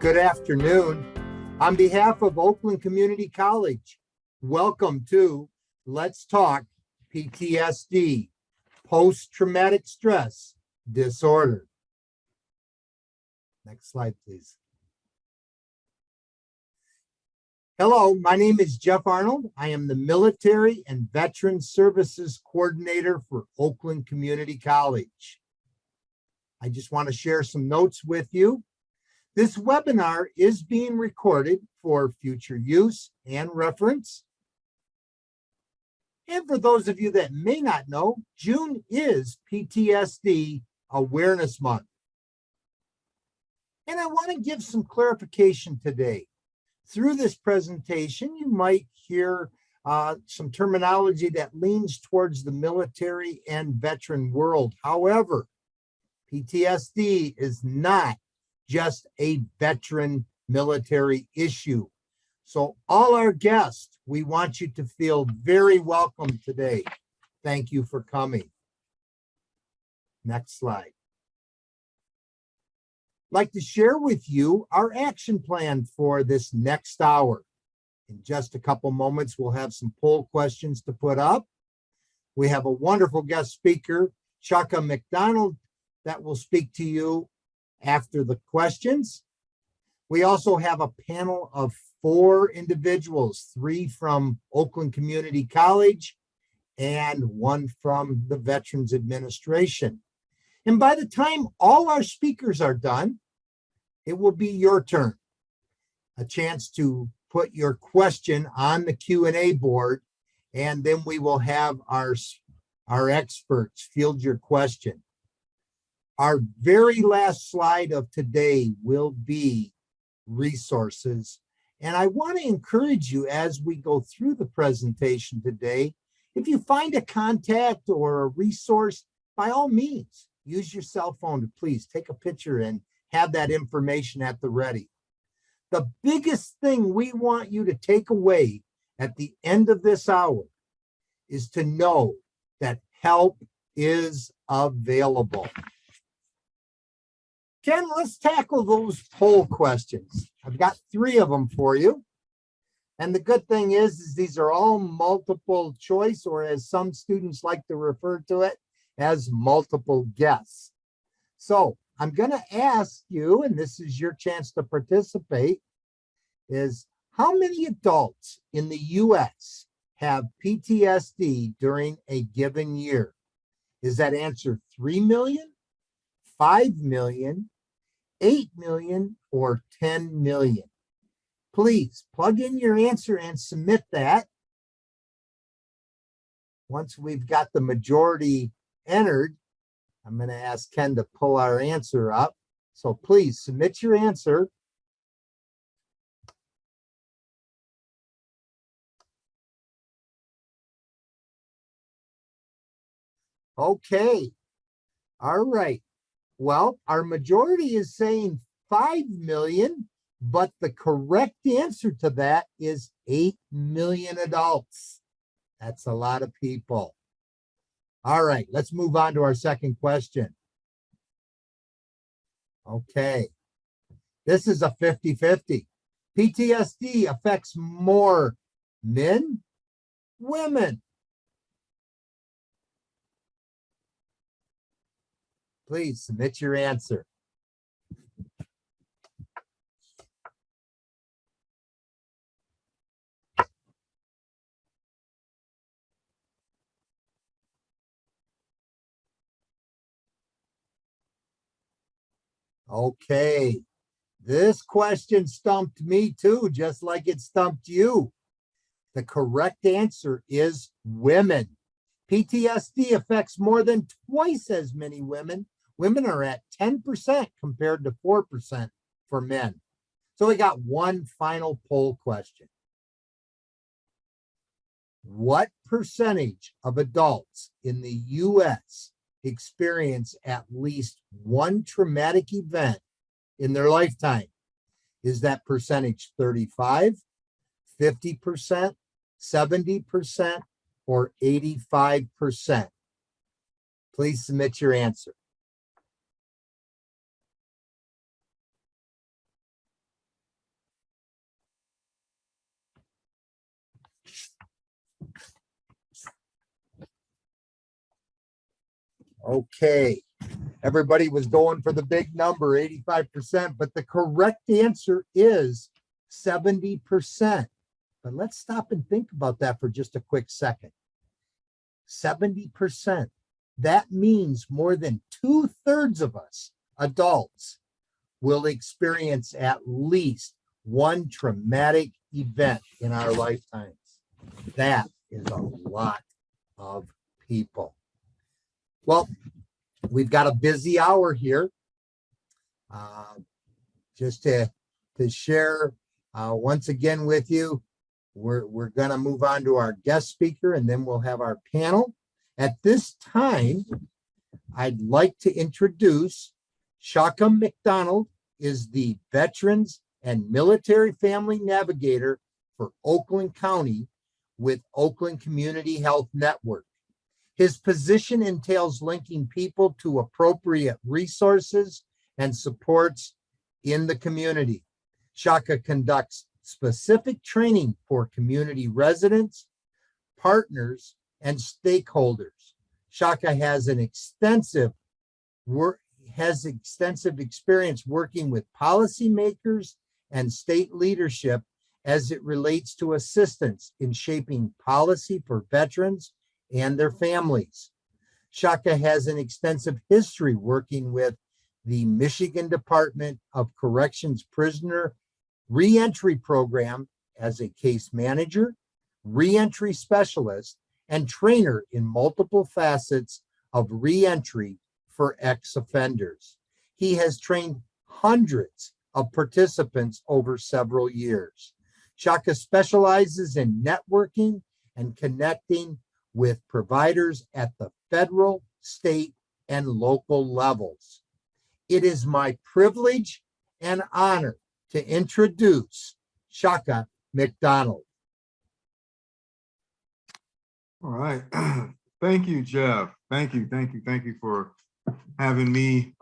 Good afternoon. On behalf of Oakland Community College, welcome to Let's Talk PTSD, Post-Traumatic Stress Disorder. Next slide, please. Hello, my name is Jeff Arnold. I am the Military and Veteran Services Coordinator for Oakland Community College. I just want to share some notes with you. This webinar is being recorded for future use and reference. And for those of you that may not know, June is PTSD Awareness Month. And I want to give some clarification today. Through this presentation, you might hear some terminology that leans towards the military and veteran world. However, PTSD is not just a veteran military issue. So all our guests, we want you to feel very welcome today. Thank you for coming. Next slide. I'd like to share with you our action plan for this next hour. In just a couple moments, we'll have some poll questions to put up. We have a wonderful guest speaker, Chaka McDonald, that will speak to you after the questions. We also have a panel of 4 individuals, 3 from Oakland Community College and 1 from the Veterans Administration. And by the time all our speakers are done, it will be your turn. A chance to put your question on the Q&A board, and then we will have our experts field your question. Our very last slide of today will be resources. And I want to encourage you as we go through the presentation today, if you find a contact or a resource, by all means, use your cell phone to please take a picture and have that information at the ready. The biggest thing we want you to take away at the end of this hour is to know that help is available. Ken, let's tackle those poll questions. I've got 3 of them for you. And the good thing is these are all multiple choice, or as some students like to refer to it, as multiple guess. So I'm going to ask you, and this is your chance to participate, is how many adults in the U.S. have PTSD during a given year? Is that answer 3 million, 5 million, 8 million, or 10 million? Please plug in your answer and submit that. Once we've got the majority entered, I'm going to ask Ken to pull our answer up. So please submit your answer. Okay. All right. Well, our majority is saying 5 million, but the correct answer to that is 8 million adults. That's a lot of people. All right, let's move on to our second question. Okay. This is a 50-50. PTSD affects more men, women. Please submit your answer. Okay, this question stumped me too, just like it stumped you. The correct answer is women. PTSD affects more than twice as many women. Women are at 10% compared to 4% for men. So we got one final poll question. What percentage of adults in the U.S. experience at least one traumatic event in their lifetime? Is that percentage 35, 50%, 70%, or 85%? Please submit your answer. Okay. Everybody was going for the big number, 85%, but the correct answer is 70%. But let's stop and think about that for just a quick second. 70%. That means more than 2/3 of us adults will experience at least one traumatic event in our lifetimes. That is a lot of people. Well, we've got a busy hour here. Just to share once again with you, we're going to move on to our guest speaker, and then we'll have our panel. At this time, I'd like to introduce Shaka McDonald, is the Veterans and Military Family Navigator for Oakland County with Oakland Community Health Network. His position entails linking people to appropriate resources and supports in the community. Shaka conducts specific training for community residents, partners, and stakeholders. Shaka has extensive experience working with policymakers and state leadership as it relates to assistance in shaping policy for veterans and their families. Shaka has an extensive history working with the Michigan Department of Corrections Prisoner Reentry Program as a case manager, reentry specialist, and trainer in multiple facets of reentry for ex-offenders. He has trained hundreds of participants over several years. Shaka specializes in networking and connecting with providers at the federal, state, and local levels. It is my privilege and honor to introduce Shaka McDonald. All right. Thank you, Jeff. Thank you for having me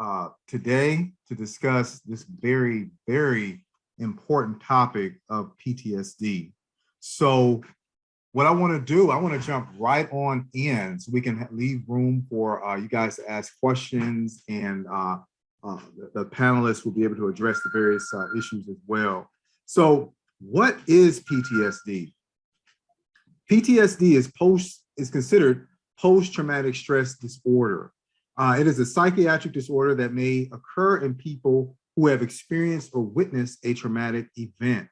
today to discuss this very, very important topic of PTSD. So what I want to do, I want to jump right on in so we can leave room for you guys to ask questions, and the panelists will be able to address the various issues as well. So what is PTSD? PTSD is considered post-traumatic stress disorder. It is a psychiatric disorder that may occur in people who have experienced or witnessed a traumatic event.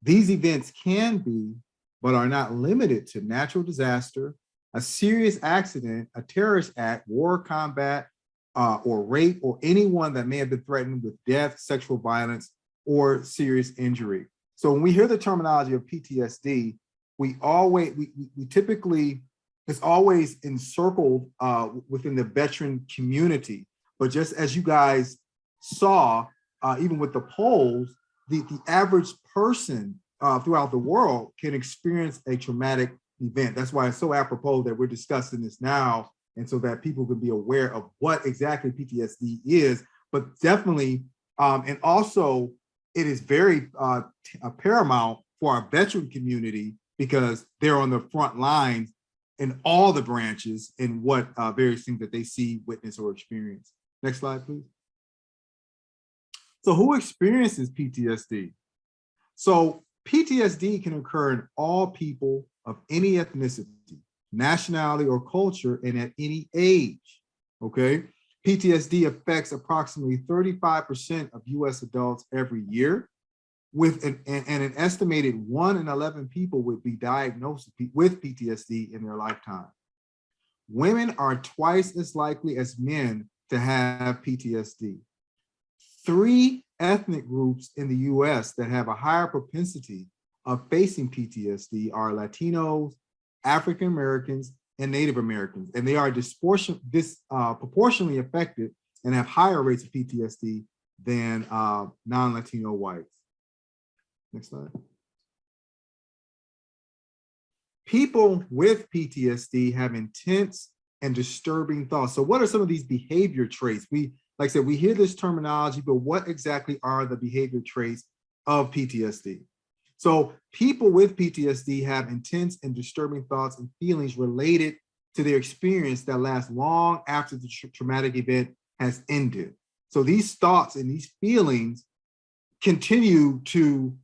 These events can be, but are not limited to, natural disaster, a serious accident, a terrorist act, war, combat, or rape, or anyone that may have been threatened with death, sexual violence, or serious injury. So when we hear the terminology of PTSD, we typically, it's always encircled within the veteran community. But just as you guys saw, even with the polls, the average person throughout the world can experience a traumatic event. That's why it's so apropos that we're discussing this now, and so that people can be aware of what exactly PTSD is. But definitely, and also it is very paramount for our veteran community, because they're on the front lines in all the branches in what various things that they see, witness, or experience. Next slide, please. So who experiences PTSD? So PTSD can occur in all people of any ethnicity, nationality, or culture, and at any age, okay? PTSD affects approximately 35% of US adults every year, with an estimated 1 in 11 people would be diagnosed with PTSD in their lifetime. Women are twice as likely as men to have PTSD. 3 ethnic groups in the US that have a higher propensity of facing PTSD are Latinos, African Americans, and Native Americans, and they are disproportionately affected and have higher rates of PTSD than non-Latino whites. Next slide. People with PTSD have intense and disturbing thoughts. So what are some of these behavior traits? Like I said, we hear this terminology, but what exactly are the behavior traits of PTSD? So people with PTSD have intense and disturbing thoughts and feelings related to their experience that lasts long after the traumatic event has ended. So these thoughts and these feelings continue to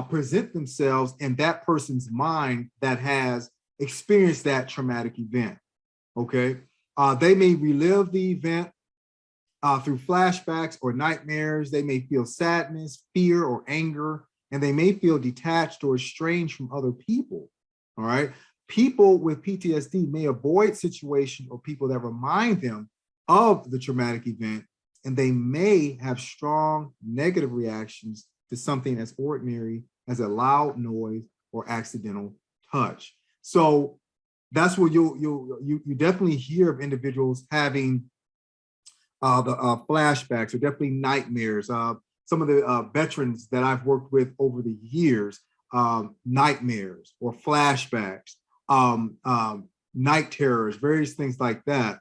present themselves in that person's mind that has experienced that traumatic event, okay? They may relive the event through flashbacks or nightmares. They may feel sadness, fear, or anger, and they may feel detached or estranged from other people, all right? People with PTSD may avoid situations or people that remind them of the traumatic event, and they may have strong negative reactions to something as ordinary as a loud noise or accidental touch. So that's where you definitely hear of individuals having the flashbacks or definitely nightmares. Some of the veterans that I've worked with over the years, nightmares or flashbacks, night terrors, various things like that.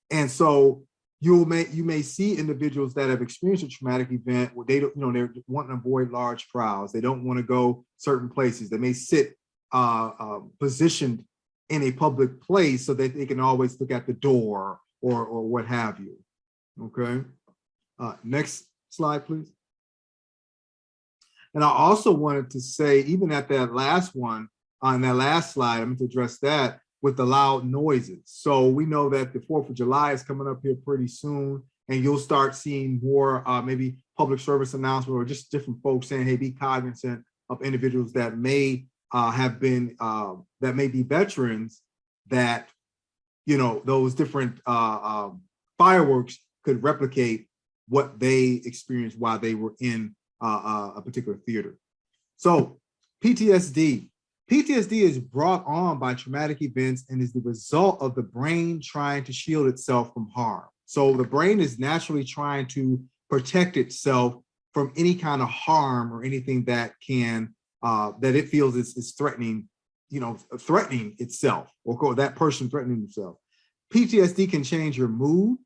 And so you may see individuals that have experienced a traumatic event where they don't, they're wanting to avoid large crowds. They don't want to go certain places. They may sit positioned in a public place so that they can always look at the door or what have you. Okay. Next slide, please. And I also wanted to say, even at that last one, on that last slide, I'm going to address that with the loud noises. So we know that the 4th of July is coming up here pretty soon, and you'll start seeing more maybe public service announcement or just different folks saying, hey, be cognizant of individuals that may have been, that may be veterans, that, those different fireworks could replicate what they experienced while they were in a particular theater. So PTSD. PTSD is brought on by traumatic events and is the result of the brain trying to shield itself from harm. So the brain is naturally trying to protect itself from any kind of harm or anything that can, that it feels is threatening, threatening itself, or that person threatening themselves. PTSD can change your mood,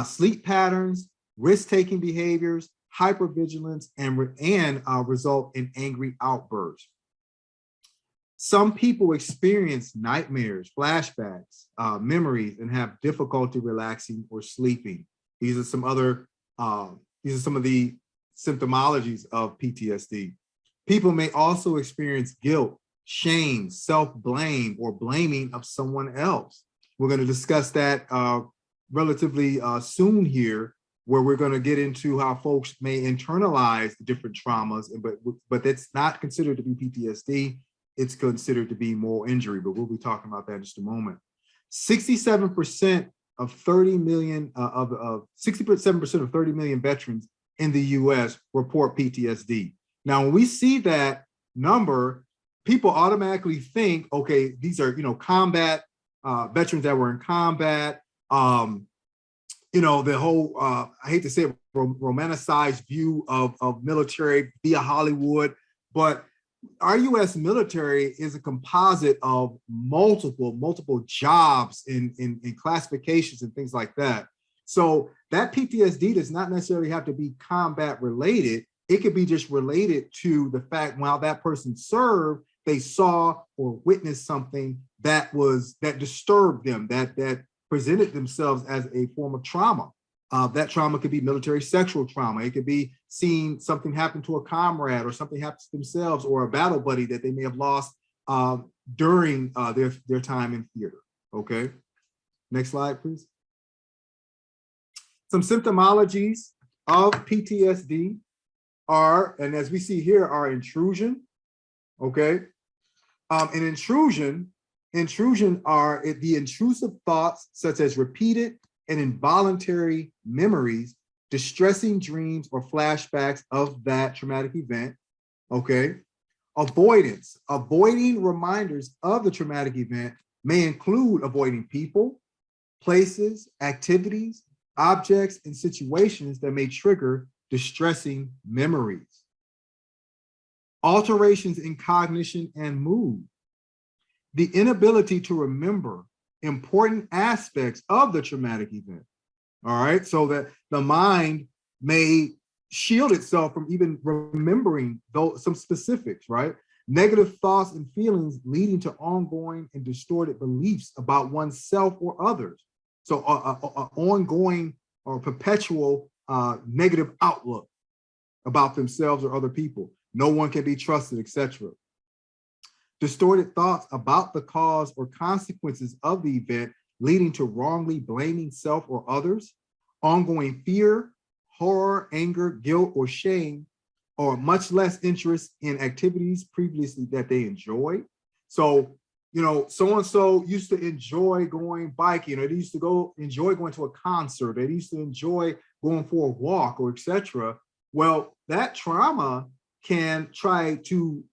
sleep patterns, risk-taking behaviors, hypervigilance, and result in angry outbursts. Some people experience nightmares, flashbacks, memories, and have difficulty relaxing or sleeping. These are some other, these are some of the symptomologies of PTSD. People may also experience guilt, shame, self-blame, or blaming of someone else. We're going to discuss that relatively soon here, where we're going to get into how folks may internalize different traumas, but that's not considered to be PTSD. It's considered to be moral injury, but we'll be talking about that in just a moment. 67% of 30 million, 67% of 30 million veterans in the US report PTSD. Now, when we see that number, people automatically think, okay, these are, combat veterans that were in combat, the whole, I hate to say it, romanticized view of military via Hollywood, but our U.S. military is a composite of multiple jobs in classifications and things like that. So that PTSD does not necessarily have to be combat related. It could be just related to the fact while that person served, they saw or witnessed something that disturbed them, that presented themselves as a form of trauma. That trauma could be military sexual trauma. It could be seeing something happen to a comrade or something happen to themselves or a battle buddy that they may have lost during their time in theater, okay? Next slide, please. Some symptomologies of PTSD are, and as we see here, are intrusion, okay? An intrusion are the intrusive thoughts such as repeated and involuntary memories, distressing dreams or flashbacks of that traumatic event, okay? Avoidance, avoiding reminders of the traumatic event may include avoiding people, places, activities, objects, and situations that may trigger distressing memories. Alterations in cognition and mood. The inability to remember important aspects of the traumatic event, all right? So that the mind may shield itself from even remembering some specifics, right? Negative thoughts and feelings leading to ongoing and distorted beliefs about oneself or others. So ongoing or perpetual negative outlook about themselves or other people. No one can be trusted, etc. Distorted thoughts about the cause or consequences of the event, leading to wrongly blaming self or others. Ongoing fear, horror, anger, guilt, or shame, or much less interest in activities previously that they enjoyed. So, you know, so-and-so used to enjoy going biking, or they used to enjoy going to a concert, or they used to enjoy going for a walk, or etc. Well, that trauma can try to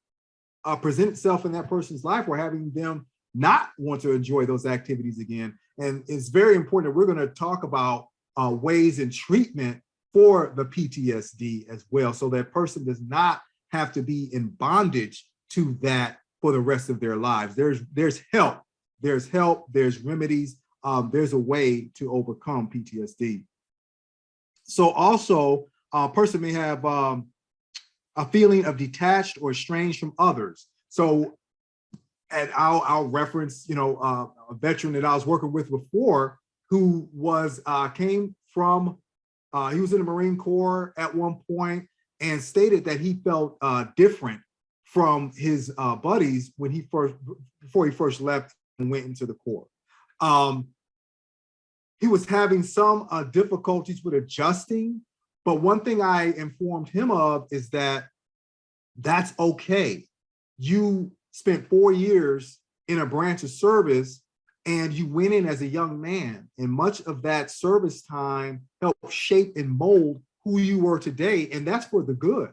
present itself in that person's life, or having them not want to enjoy those activities again. And it's very important that we're going to talk about ways and treatment for the PTSD as well, so that person does not have to be in bondage to that for the rest of their lives. There's help, there's remedies, there's a way to overcome PTSD. So also, a person may have a feeling of detached or estranged from others. So, and I'll reference, you know, a veteran that I was working with before, who was came from, he was in the Marine Corps at one point, and stated that he felt different from his buddies when before he first left and went into the Corps. He was having some difficulties with adjusting, but one thing I informed him of is that that's okay. You spent 4 years in a branch of service, and you went in as a young man, and much of that service time helped shape and mold who you were today, and that's for the good.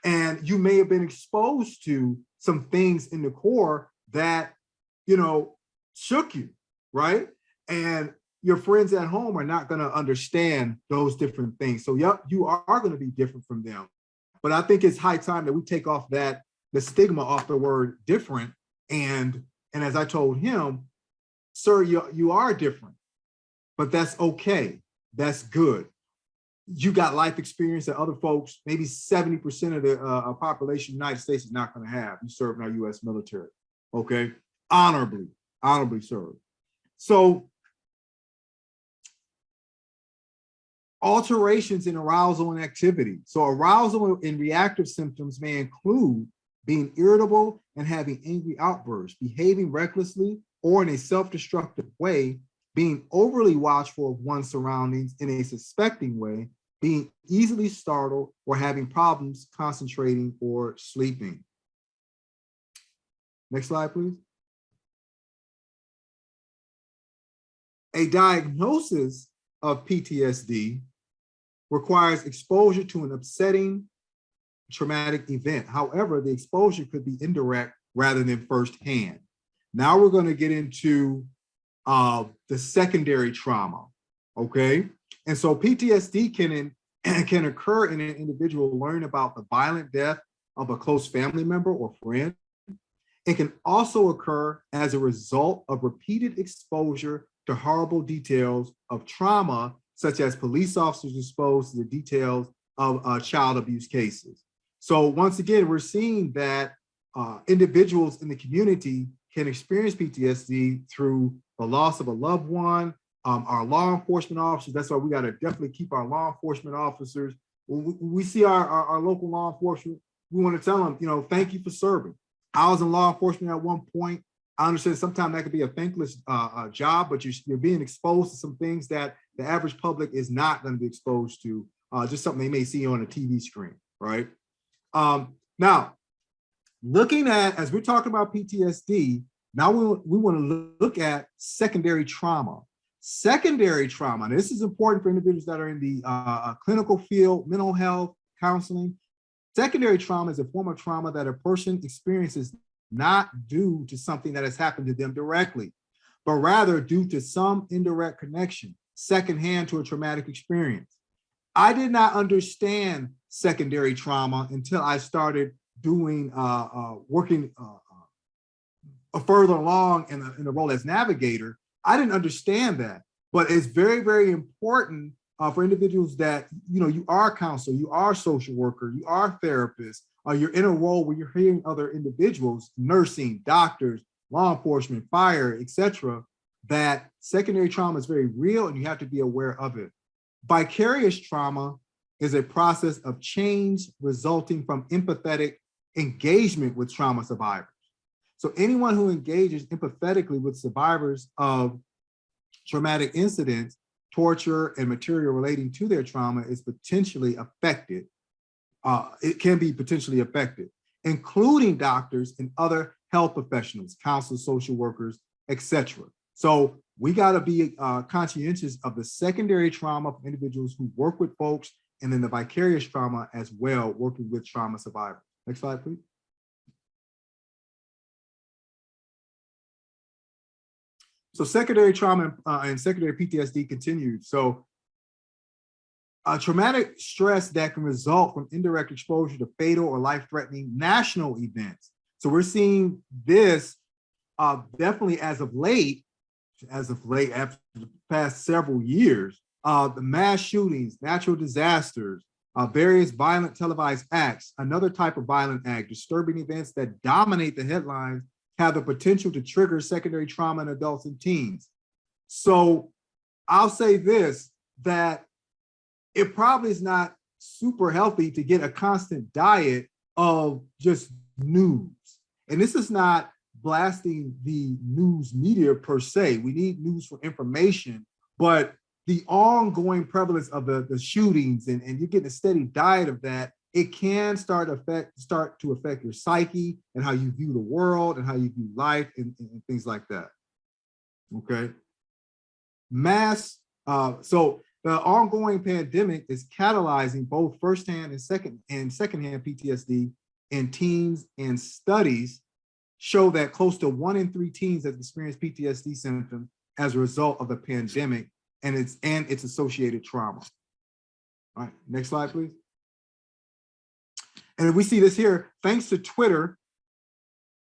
And you may have been exposed to some things in the Corps that, you know, shook you, right? And your friends at home are not going to understand those different things. So yep, you are going to be different from them. But I think it's high time that we take off the stigma off the word different. And as I told him, sir, you are different, but that's okay. That's good. You got life experience that other folks, maybe 70% of the population of the United States is not going to have. You serve in our U.S. military, okay? Honorably served. So alterations in arousal and activity. So arousal and reactive symptoms may include being irritable and having angry outbursts, behaving recklessly or in a self-destructive way, being overly watchful of one's surroundings in a suspecting way, being easily startled, or having problems concentrating or sleeping. Next slide, please. A diagnosis of PTSD requires exposure to an upsetting traumatic event. However, the exposure could be indirect rather than firsthand. Now we're going to get into the secondary trauma, okay? And so PTSD can occur in an individual learning about the violent death of a close family member or friend. It can also occur as a result of repeated exposure to horrible details of trauma, such as police officers exposed to the details of child abuse cases. So once again, we're seeing that individuals in the community can experience PTSD through the loss of a loved one. Our law enforcement officers, that's why we got to definitely keep our law enforcement officers. When we see our local law enforcement, we want to tell them, you know, thank you for serving. I was in law enforcement at one point. I understand sometimes that could be a thankless job, but you're being exposed to some things that the average public is not going to be exposed to, just something they may see on a TV screen, right? Now, looking at, as we're talking about PTSD, now we want to look at secondary trauma. Secondary trauma, and this is important for individuals that are in the clinical field, mental health, counseling. Secondary trauma is a form of trauma that a person experiences not due to something that has happened to them directly, but rather due to some indirect connection, secondhand to a traumatic experience. I did not understand secondary trauma until I started doing working further along in the role as navigator. I didn't understand that, but it's very, very important for individuals that, you know, you are a counselor, you are a social worker, you are a therapist, you're in a role where you're hearing other individuals, nursing, doctors, law enforcement, fire, etc., that secondary trauma is very real and you have to be aware of it. Vicarious trauma is a process of change resulting from empathetic engagement with trauma survivors. So anyone who engages empathetically with survivors of traumatic incidents, torture, and material relating to their trauma is potentially affected. It can be potentially affected, including doctors and other health professionals, counselors, social workers, etc. So we got to be conscientious of the secondary trauma for individuals who work with folks, and then the vicarious trauma as well, working with trauma survivors. Next slide, please. So secondary trauma and secondary PTSD continued. So traumatic stress that can result from indirect exposure to fatal or life-threatening national events. So we're seeing this definitely as of late, after the past several years, the mass shootings, natural disasters, various violent televised acts, another type of violent act, disturbing events that dominate the headlines have the potential to trigger secondary trauma in adults and teens. So I'll say this, that it probably is not super healthy to get a constant diet of just news. And this is not blasting the news media per se. We need news for information, but the ongoing prevalence of the shootings and you get a steady diet of that, it can start to affect your psyche and how you view the world and how you view life and things like that. Okay. So the ongoing pandemic is catalyzing both firsthand and secondhand PTSD in teens, and studies show that close to 1 in 3 teens have experienced PTSD symptoms as a result of the pandemic and its associated trauma. All right, next slide, please. And we see this here, thanks to Twitter,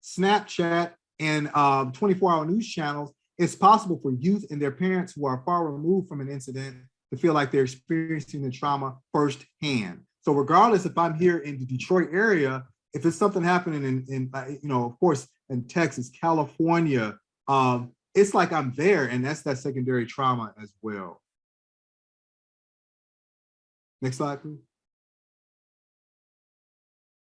Snapchat, and 24-hour news channels, it's possible for youth and their parents who are far removed from an incident to feel like they're experiencing the trauma firsthand. So regardless if I'm here in the Detroit area, if it's something happening in of course, in Texas, California, it's like I'm there, and that's that secondary trauma as well. Next slide, please.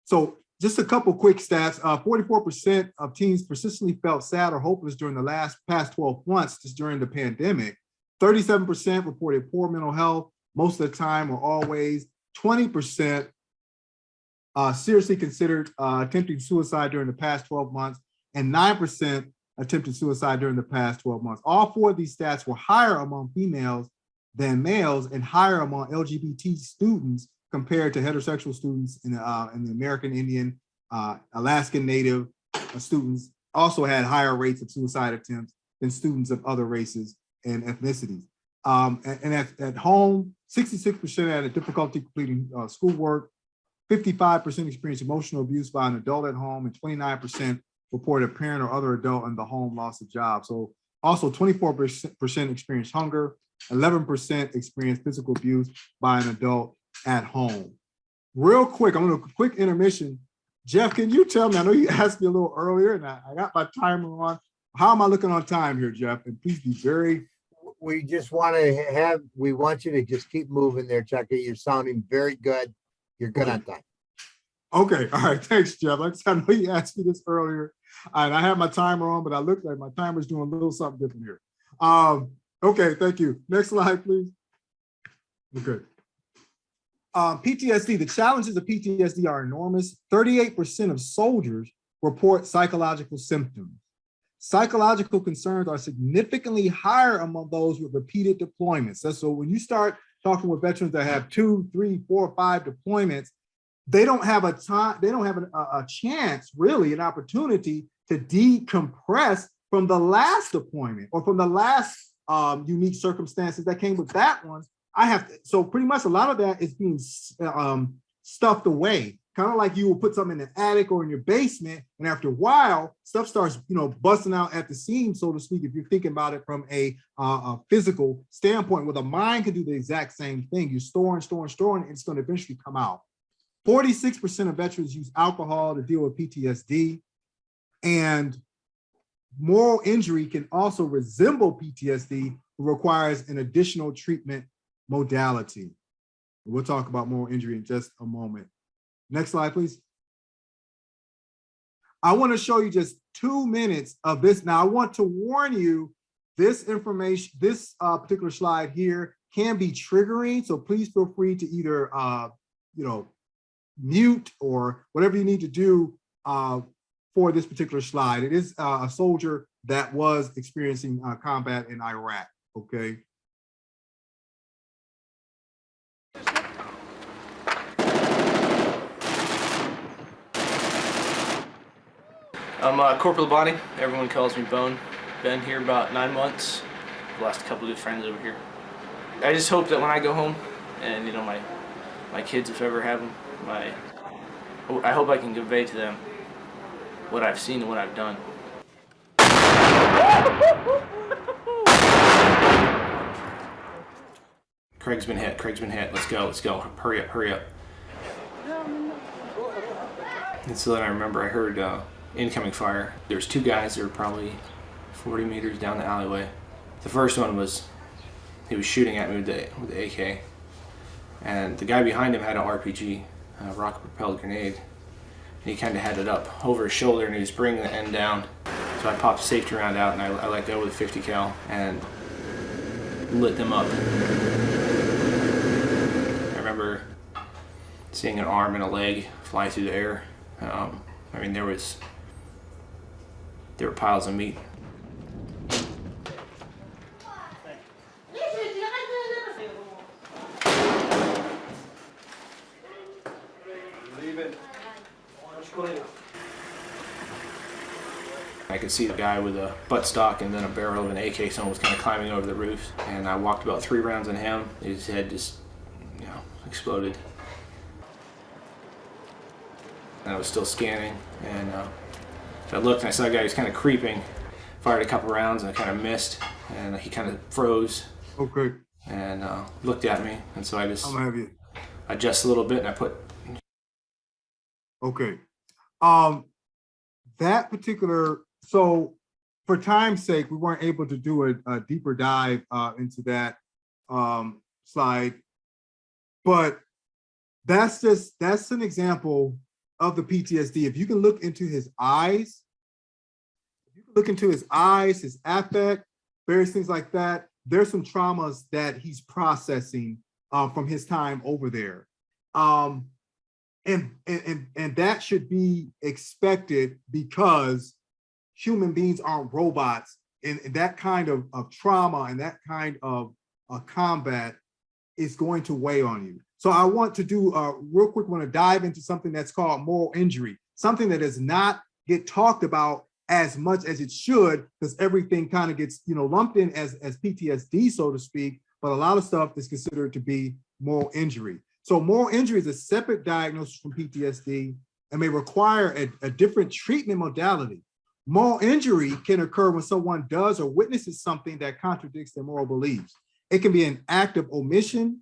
So just a couple quick stats. 44% of teens persistently felt sad or hopeless during the past 12 months, just during the pandemic. 37% reported poor mental health most of the time or always. 20% seriously considered attempting suicide during the past 12 months, and 9% attempted suicide during the past 12 months. All 4 of these stats were higher among females than males and higher among LGBT students compared to heterosexual students in the American Indian, Alaskan Native students also had higher rates of suicide attempts than students of other races and ethnicities. And at home, 66% had a difficulty completing schoolwork, 55% experienced emotional abuse by an adult at home, and 29% reported a parent or other adult in the home lost a job. So also 24% experienced hunger, 11% experienced physical abuse by an adult at home. Real quick, I'm gonna do a quick intermission. Jeff, can you tell me, I know you asked me a little earlier and I got my timer on. How am I looking on time here, Jeff? And please be very. We just want to we want you to just keep moving there, Chucky. You're sounding very good. You're good on time. Okay, all right, thanks, Jeff. Like I said, I know you asked me this earlier, and I have my timer on, but I looked like my timer's doing a little something different here. Okay, thank you. Next slide, please. Okay. PTSD, the challenges of PTSD are enormous. 38% of soldiers report psychological symptoms. Psychological concerns are significantly higher among those with repeated deployments. So when you start talking with veterans that have 2, 3, 4, 5 deployments, they don't have a chance, really, an opportunity to decompress from the last deployment or from the last unique circumstances that came with that one. So pretty much a lot of that is being stuffed away, kind of like you will put something in the attic or in your basement, and after a while, stuff starts, busting out at the seams, so to speak, if you're thinking about it from a physical standpoint, where the mind can do the exact same thing. You're storing, and it's going to eventually come out. 46% of veterans use alcohol to deal with PTSD, and moral injury can also resemble PTSD, but requires an additional treatment modality. We'll talk about moral injury in just a moment. Next slide, please. I want to show you just 2 minutes of this. Now, I want to warn you, this information, this particular slide here can be triggering. So please feel free to either, mute or whatever you need to do for this particular slide. It is a soldier that was experiencing combat in Iraq, okay? I'm Corporal Bonnie. Everyone calls me Bone. Been here about 9 months. Lost a couple good friends over here. I just hope that when I go home, and my kids, if I ever have them, I hope I can convey to them what I've seen and what I've done. Craig's been hit. Craig's been hit. Let's go. Let's go. Hurry up. Hurry up. And so then I remember I heard incoming fire. There's 2 guys that were probably 40 meters down the alleyway. The first one he was shooting at me with the AK, and the guy behind him had an RPG, a rocket-propelled grenade, and he kind of had it up over his shoulder, and he was bringing the end down. So I popped a safety round out, and I let go with a 50 cal and lit them up. I remember seeing an arm and a leg fly through the air. I mean, there were piles of meat. I could see the guy with a buttstock and then a barrel of an AK, someone was kind of climbing over the roof, and I walked about 3 rounds on him. His head just, exploded. And I was still scanning, and so I looked and I saw a guy who was kind of creeping, fired a couple rounds and I kind of missed, and he kind of froze. Okay. And looked at me, and so I just I'm gonna have you. adjust a little bit, and I put. Okay. That particular, so for time's sake, we weren't able to do a deeper dive into that slide, but that's an example of the PTSD. If you can look into his eyes, his affect, various things like that, there's some traumas that he's processing from his time over there. And that should be expected because human beings aren't robots, and that kind of trauma and that kind of combat is going to weigh on you. So I want to do real quick, want to dive into something that's called moral injury, something that does not get talked about as much as it should, because everything kind of gets lumped in as PTSD, so to speak, but a lot of stuff is considered to be moral injury. So moral injury is a separate diagnosis from PTSD and may require a different treatment modality. Moral injury can occur when someone does or witnesses something that contradicts their moral beliefs. It can be an act of omission,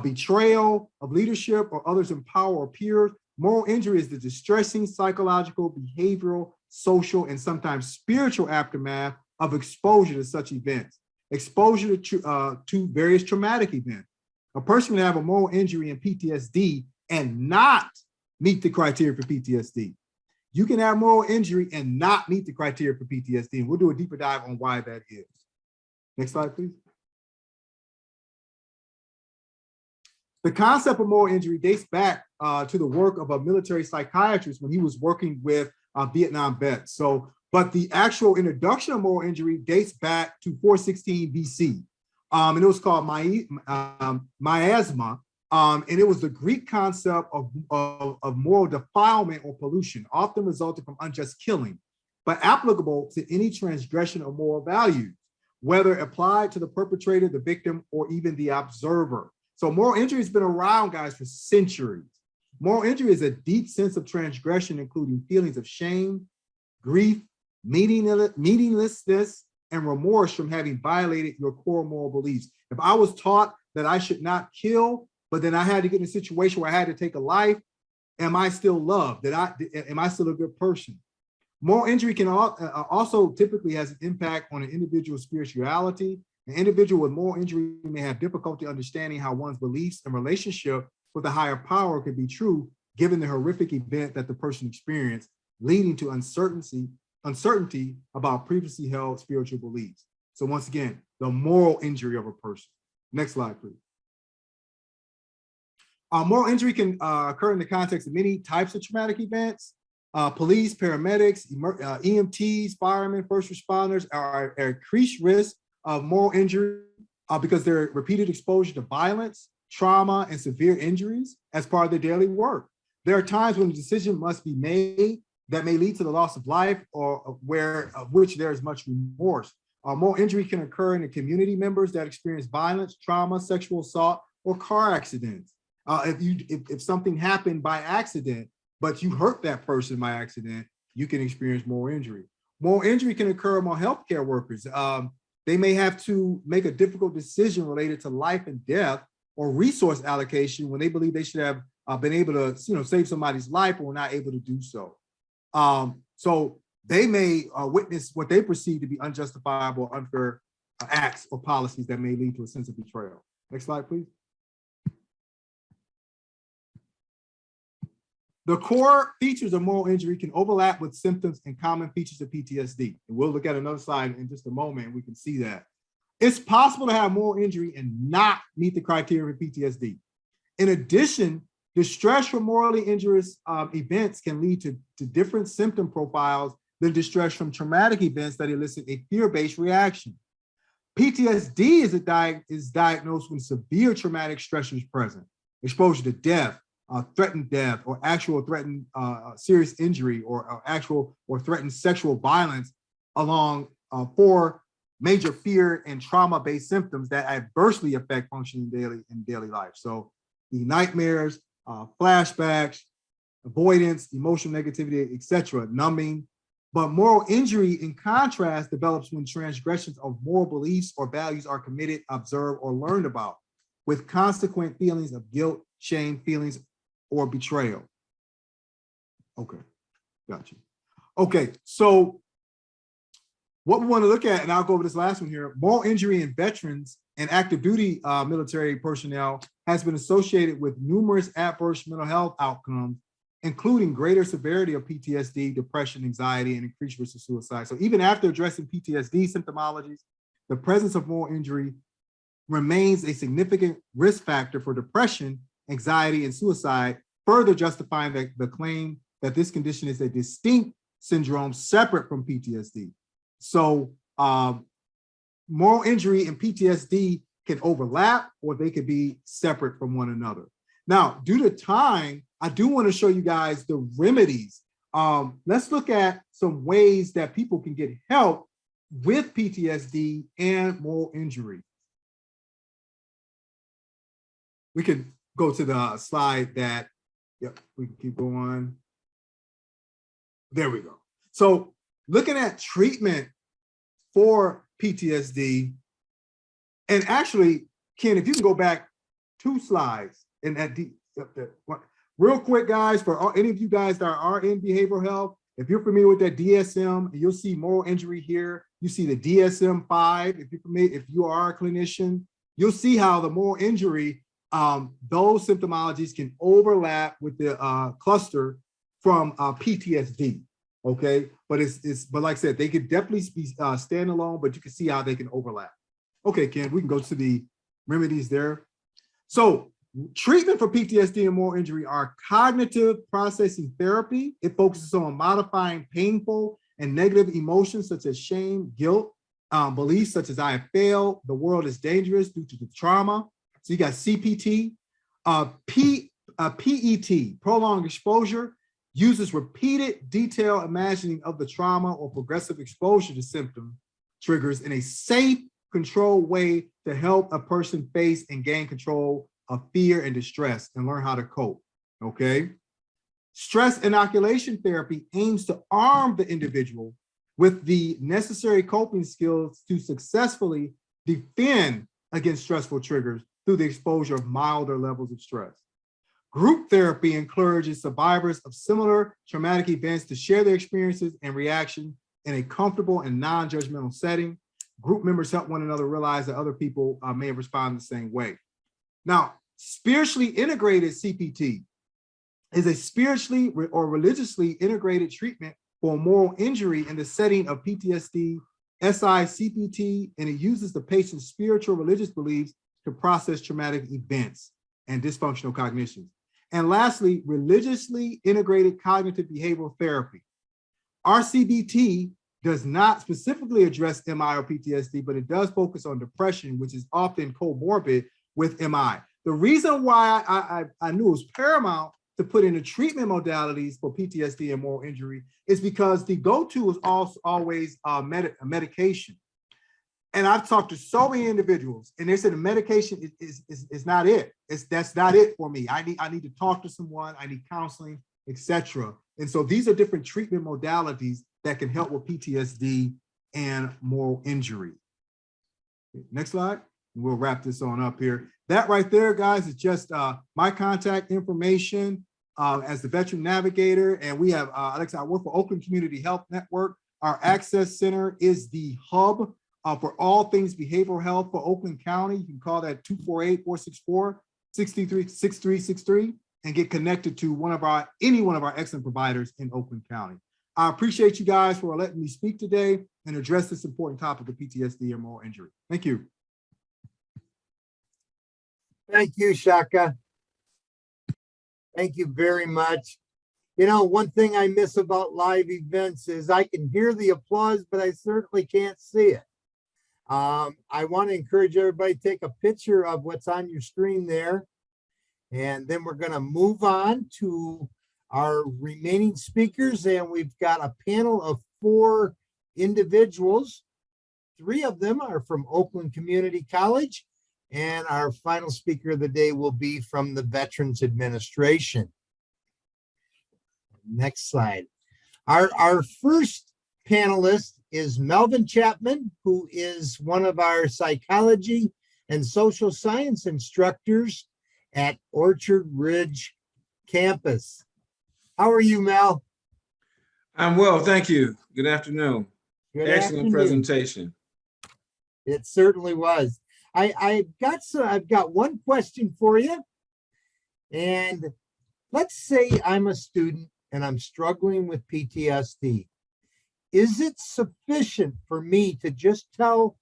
betrayal of leadership or others in power or peers. Moral injury is the distressing psychological, behavioral, social, and sometimes spiritual aftermath of exposure to such events. Exposure to various traumatic events. A person can have a moral injury and PTSD and not meet the criteria for PTSD. You can have moral injury and not meet the criteria for PTSD, and we'll do a deeper dive on why that is. Next slide, please. The concept of moral injury dates back to the work of a military psychiatrist when he was working with Vietnam vets. But the actual introduction of moral injury dates back to 416 BC. And it was called miasma. And it was the Greek concept of moral defilement or pollution, often resulting from unjust killing, but applicable to any transgression of moral values, whether applied to the perpetrator, the victim, or even the observer. So moral injury has been around, guys, for centuries. Moral injury is a deep sense of transgression, including feelings of shame, grief, meaninglessness, and remorse from having violated your core moral beliefs. If I was taught that I should not kill, but then I had to get in a situation where I had to take a life, Am I still loved? Am I still a good person? Moral injury can also typically has an impact on an individual's spirituality. An individual with moral injury may have difficulty understanding how one's beliefs and relationship with a higher power could be true, given the horrific event that the person experienced, leading to uncertainty about previously held spiritual beliefs. So once again, the moral injury of a person. Next slide, please. Moral injury can occur in the context of many types of traumatic events. Police, paramedics, EMTs, firemen, first responders are at increased risk of moral injury because their repeated exposure to violence, trauma, and severe injuries as part of their daily work. There are times when a decision must be made that may lead to the loss of life or of which there is much remorse. Moral injury can occur in the community members that experience violence, trauma, sexual assault, or car accidents. If something happened by accident, but you hurt that person by accident, you can experience moral injury. Moral injury can occur among healthcare workers. They may have to make a difficult decision related to life and death or resource allocation when they believe they should have been able to, save somebody's life or were not able to do so. So they may witness what they perceive to be unjustifiable, unfair acts or policies that may lead to a sense of betrayal. Next slide, please. The core features of moral injury can overlap with symptoms and common features of PTSD. And we'll look at another slide in just a moment and we can see that. It's possible to have moral injury and not meet the criteria for PTSD. In addition, distress from morally injurious events can lead to different symptom profiles than distress from traumatic events that elicit a fear-based reaction. PTSD is diagnosed when severe traumatic stressors present, exposure to death, threatened death, or actual threatened serious injury, or actual or threatened sexual violence along 4 major fear and trauma-based symptoms that adversely affect functioning in daily life. So the nightmares, flashbacks, avoidance, emotional negativity, etc., numbing. But moral injury, in contrast, develops when transgressions of moral beliefs or values are committed, observed, or learned about, with consequent feelings of guilt, shame, feelings, or betrayal. Okay, got you. Okay, so what we want to look at, and I'll go over this last one here, moral injury in veterans and active duty military personnel has been associated with numerous adverse mental health outcomes, including greater severity of PTSD, depression, anxiety, and increased risk of suicide. So even after addressing PTSD symptomologies, the presence of moral injury remains a significant risk factor for depression, anxiety, and suicide, further justifying the claim that this condition is a distinct syndrome separate from PTSD. So moral injury and PTSD can overlap, or they could be separate from one another. Now, due to time, I do want to show you guys the remedies. Let's look at some ways that people can get help with PTSD and moral injury. We can go to the slide that, yep, we can keep going. There we go. So looking at treatment for PTSD, and actually, Ken, if you can go back 2 slides, and real quick, guys, for any of you guys that are in behavioral health, if you're familiar with that DSM, you'll see moral injury here. You see the DSM-5. If you're familiar, if you are a clinician, you'll see how the moral injury, those symptomologies can overlap with the cluster from PTSD. Okay, but but like I said, they could definitely be standalone, but you can see how they can overlap. Okay, Ken, we can go to the remedies there. So treatment for PTSD and moral injury are cognitive processing therapy. It focuses on modifying painful and negative emotions such as shame, guilt, beliefs such as I have failed, the world is dangerous due to the trauma. So you got CPT, PET, prolonged exposure, uses repeated detailed imagining of the trauma or progressive exposure to symptom triggers in a safe, controlled way to help a person face and gain control of fear and distress and learn how to cope, okay? Stress inoculation therapy aims to arm the individual with the necessary coping skills to successfully defend against stressful triggers through the exposure of milder levels of stress. Group therapy encourages survivors of similar traumatic events to share their experiences and reaction in a comfortable and non-judgmental setting. Group members help one another realize that other people may respond the same way. Now, spiritually integrated CPT is a spiritually or religiously integrated treatment for moral injury in the setting of PTSD, SICPT, and it uses the patient's spiritual religious beliefs to process traumatic events and dysfunctional cognition. And lastly, religiously integrated cognitive behavioral therapy. RCBT does not specifically address MI or PTSD, but it does focus on depression, which is often comorbid with MI. The reason why I knew it was paramount to put in the treatment modalities for PTSD and moral injury is because the go-to is also always medication. And I've talked to so many individuals, and they said the medication is not it. That's not it for me. I need to talk to someone. I need counseling, etc. And so these are different treatment modalities that can help with PTSD and moral injury. Next slide. We'll wrap this on up here. That right there, guys, is just my contact information as the veteran navigator. And we have, Alexa, I work for Oakland Community Health Network. Our access center is the hub for all things behavioral health for Oakland County. You can call that 248-464-6363 and get connected to any one of our excellent providers in Oakland County. I appreciate you guys for letting me speak today and address this important topic of PTSD and moral injury. Thank you. Thank you, Shaka. Thank you very much. You know, one thing I miss about live events is I can hear the applause, but I certainly can't see it. I want to encourage everybody to take a picture of what's on your screen there. And then we're going to move on to our remaining speakers. And we've got a panel of 4 individuals. 3 of them are from Oakland Community College. And our final speaker of the day will be from the Veterans Administration. Next slide. Our first panelist is Melvin Chapman, who is one of our psychology and social science instructors at Orchard Ridge campus. How are you, Mel? I'm well, thank you. Good afternoon. Good Excellent afternoon. presentation. It certainly was. I've got one question for you. And let's say I'm a student and I'm struggling with PTSD. Is it sufficient for me to just tell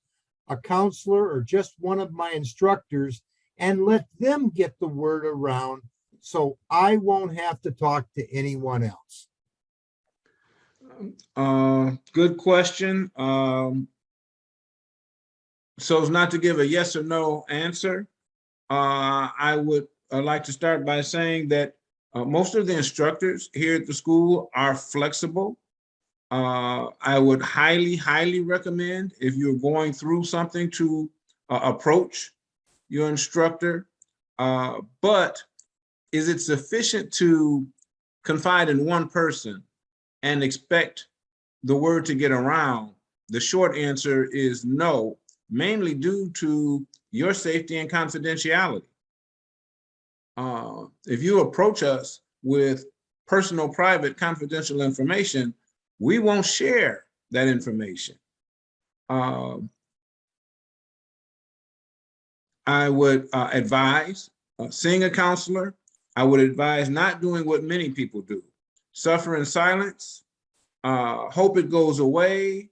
a counselor or just one of my instructors and let them get the word around so I won't have to talk to anyone else? Good question. So as not to give a yes or no answer, I would like to start by saying that most of the instructors here at the school are flexible. I would highly recommend, if you're going through something, to approach your instructor. But is it sufficient to confide in one person and expect the word to get around? The short answer is no, mainly due to your safety and confidentiality. If you approach us with personal, private, confidential information, we won't share that information. I would advise seeing a counselor. I would advise not doing what many people do: suffer in silence, hope it goes away,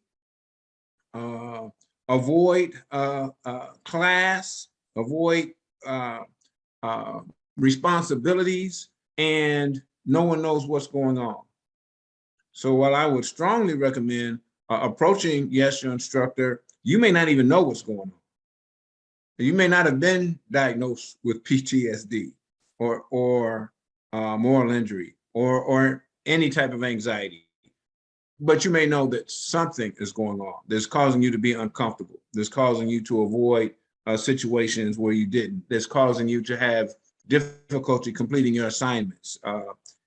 avoid class, avoid responsibilities, and no one knows what's going on. So while I would strongly recommend approaching, yes, your instructor, you may not even know what's going on. You may not have been diagnosed with PTSD or moral injury or any type of anxiety, but you may know that something is going on that's causing you to be uncomfortable, that's causing you to avoid situations where you didn't, that's causing you to have difficulty completing your assignments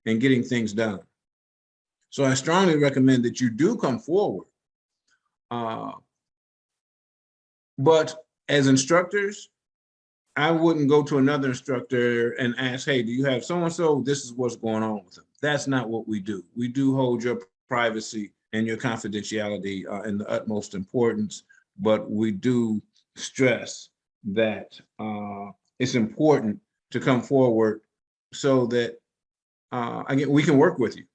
and getting things done. So I strongly recommend that you do come forward. But as instructors, I wouldn't go to another instructor and ask, hey, do you have so-and-so? This is what's going on with them. That's not what we do. We do hold your privacy and your confidentiality in the utmost importance, but we do stress that it's important to come forward so that again, we can work with you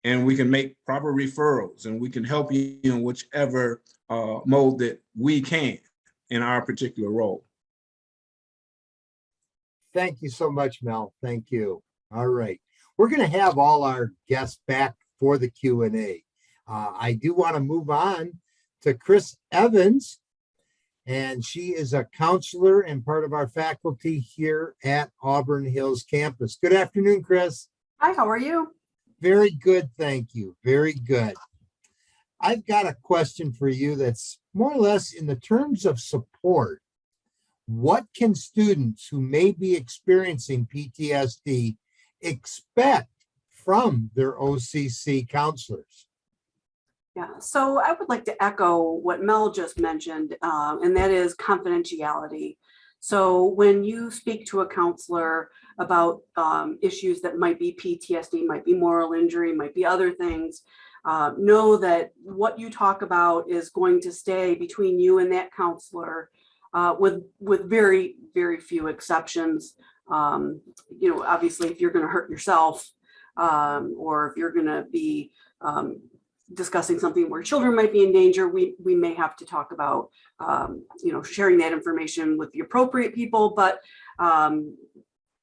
and we can make proper referrals and we can help you in whichever mode that we can in our particular role. Thank you so much, Mel. Thank you. All right. We're going to have all our guests back for the Q&A. I do want to move on to Chris Evans, and she is a counselor and part of our faculty here at Auburn Hills campus. Good afternoon, Chris. Hi, how are you? Very good, thank you. Very good. I've got a question for you that's more or less in the terms of support. What can students who may be experiencing PTSD expect from their OCC counselors? Yeah, so I would like to echo what Mel just mentioned, and that is confidentiality. So when you speak to a counselor about issues that might be PTSD, might be moral injury, might be other things, know that what you talk about is going to stay between you and that counselor, with very, very few exceptions. Obviously, if you're going to hurt yourself, or if you're going to be discussing something where children might be in danger, we may have to talk about sharing that information with the appropriate people, but